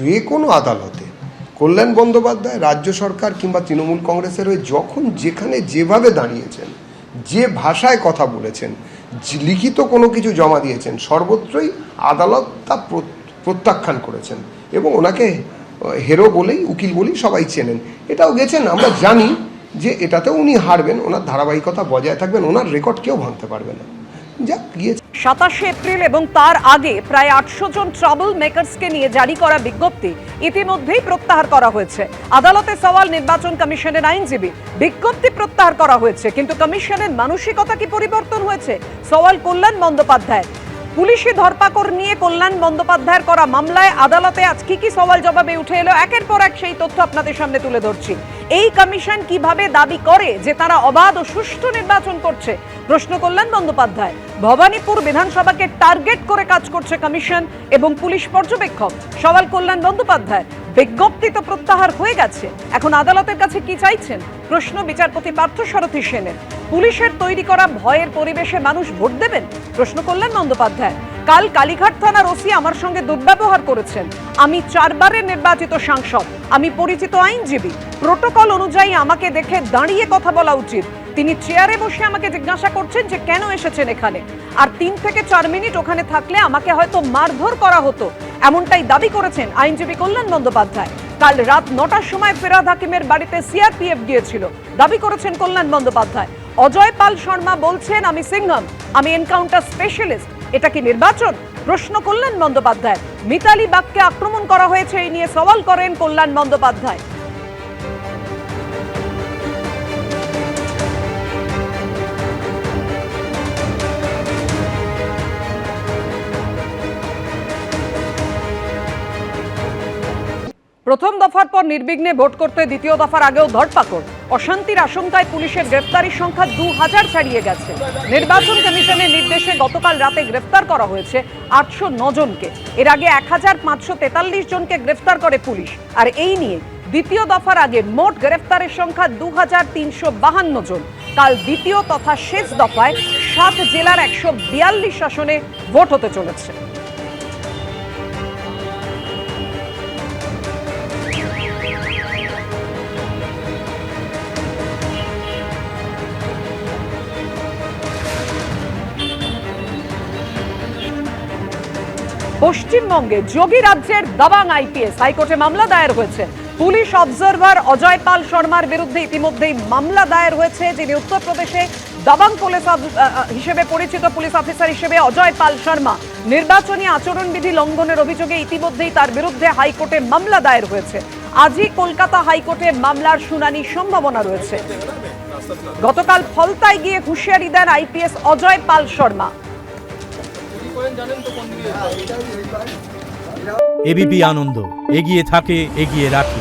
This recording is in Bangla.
যে কোনো আদালতে কল্যাণ বন্দ্যোপাধ্যায় রাজ্য সরকার কিংবা তৃণমূল কংগ্রেসের হয়ে যখন যেখানে যেভাবে দাঁড়িয়েছেন, যে ভাষায় কথা বলেছেন, লিখিত কোনো কিছু জমা দিয়েছেন, সর্বত্রই আদালত তা প্রত্যাখ্যান করেছেন এবং ওনাকে হেরো বলেই, উকিল বলেই সবাই চেনেন। এটাও গেছেন, আমরা জানি যে এটাতেও উনি হারবেন, ওনার ধারাবাহিকতা বজায় থাকবেন, ওনার রেকর্ড কেউ ভাঙতে পারবে না। যা গিয়েছে 27 এপ্রিল এবং তার আগে প্রায় 800 জন ট্রাবল মেকার্সকে নিয়ে জারি করা বিজ্ঞপ্তি ইতিমধ্যেই প্রত্যাহার করা হয়েছে। আদালতে সওয়াল নির্বাচন কমিশনের আইনজীবী, বিজ্ঞপ্তি প্রত্যাহার করা হয়েছে, কিন্তু কমিশনের মানসিকতা কি পরিবর্তন হয়েছে? সওয়াল কল্যাণ বন্দ্যোপাধ্যায়। পুলিশি ধরপাকড় নিয়ে কল্যাণ বন্দ্যোপাধ্যায়ের করা মামলায় আদালতে আজ কি সওয়াল জবাবে উঠে এলো, একের পর এক সেই তথ্য আপনাদের সামনে তুলে ধরছি। এই কমিশন কিভাবে দাবি করে যে তারা অবাধ ও সুষ্ঠু নির্বাচন করছে, প্রশ্ন কল্যাণ বন্দ্যোপাধ্যায়। ভবানীপুর বিধানসভাকে টার্গেট করে কাজ করছে কমিশন এবং পুলিশ পর্যবেক্ষক, সওয়াল কল্যাণ বন্দ্যোপাধ্যায়। বিজ্ঞপ্তি তো প্রত্যাহার হয়ে গেছে, এখন আদালতের কাছে কি চাইছেন, প্রশ্ন বিচারপতি পার্থসারথী সেনের। পুলিশের তৈরি করা ভয়ের পরিবেশে মানুষ ভোট দেবেন, প্রশ্ন কল্যাণ বন্দ্যোপাধ্যায়। কাল কালীঘাট থানার ওসি আমার সঙ্গে দুর্ব্যবহার করেছেন। আমি 4 বারের নির্বাচিত সাংসদ, আমি পরিচিত আইনজীবী, প্রোটোকল অনুযায়ী আমাকে দেখে দাঁড়িয়ে কথা বলা উচিত। তিনি চেয়ারে বসে আমাকে জিজ্ঞাসা করছেন যে কেন এসেছেন এখানে, আর 3 থেকে 4 মিনিট ওখানে থাকলে আমাকে হয়তো মারধর করা হতো, এমনটাই দাবি করেছেন আইনজীবী কল্যাণ বন্দ্যোপাধ্যায়। কাল রাত 9টার সময় ফেরাদ হাকিমের বাড়িতে সিআরপিএফ গিয়েছিল, দাবি করেছেন কল্যাণ বন্দ্যোপাধ্যায়। অজয় পাল শর্মা বলছেন আমি সিংহম, আমি এনকাউন্টার স্পেশালিস্ট। এটা কি নির্বাচন, প্রশ্ন কল্যাণ বন্দ্যোপাধ্যায়। মিতালি বাগকে আক্রমণ করা হয়েছে, এই নিয়ে সওয়াল করেন কল্যাণ বন্দ্যোপাধ্যায়। প্রথম দফার পর নির্বিঘ্নে ভোট করতে দ্বিতীয় দফার আগেও ধরপাকড়, অশান্তির আশঙ্কায় পুলিশের গ্রেফতারির সংখ্যা 2000 ছাড়িয়ে গেছে। নির্বাচন কমিশনের নির্দেশে গতকাল রাতে গ্রেফতার করা হয়েছে 809 জনকে। এর আগে 1543 জনকে গ্রেফতার করে পুলিশ। আর এই নিয়ে দ্বিতীয় দফার আগে মোট গ্রেফতারের সংখ্যা 2352 জন। কাল দ্বিতীয় তথা শেষ দফায় 7 জেলার 142 আসনে ভোট হতে চলেছে। পশ্চিমবঙ্গে যোগী রাজ্যের দাবাং আইপিএস, হাইকোর্টে মামলা দায়ের হয়েছে। পুলিশ অবজারভার অজয় পাল শর্মার বিরুদ্ধে ইতিমধ্যেই মামলা দায়ের হয়েছে, যিনি উত্তরপ্রদেশে দাবাং পুলিশ হিসেবে পরিচিত পুলিশ অফিসার হিসেবে অজয় পাল শর্মা। নির্বাচনী আচরণবিধি লঙ্ঘনের অভিযোগে ইতিমধ্যেই তার বিরুদ্ধে হাইকোর্টে মামলা দায়ের হয়েছে। আজই কলকাতা হাইকোর্টে মামলার শুনানির সম্ভাবনা রয়েছে। গতকাল ফলতায় গিয়ে হুঁশিয়ারি দেন আইপিএস অজয় পাল শর্মা। এবিপি আনন্দ, এগিয়ে থাকে, এগিয়ে রাখে।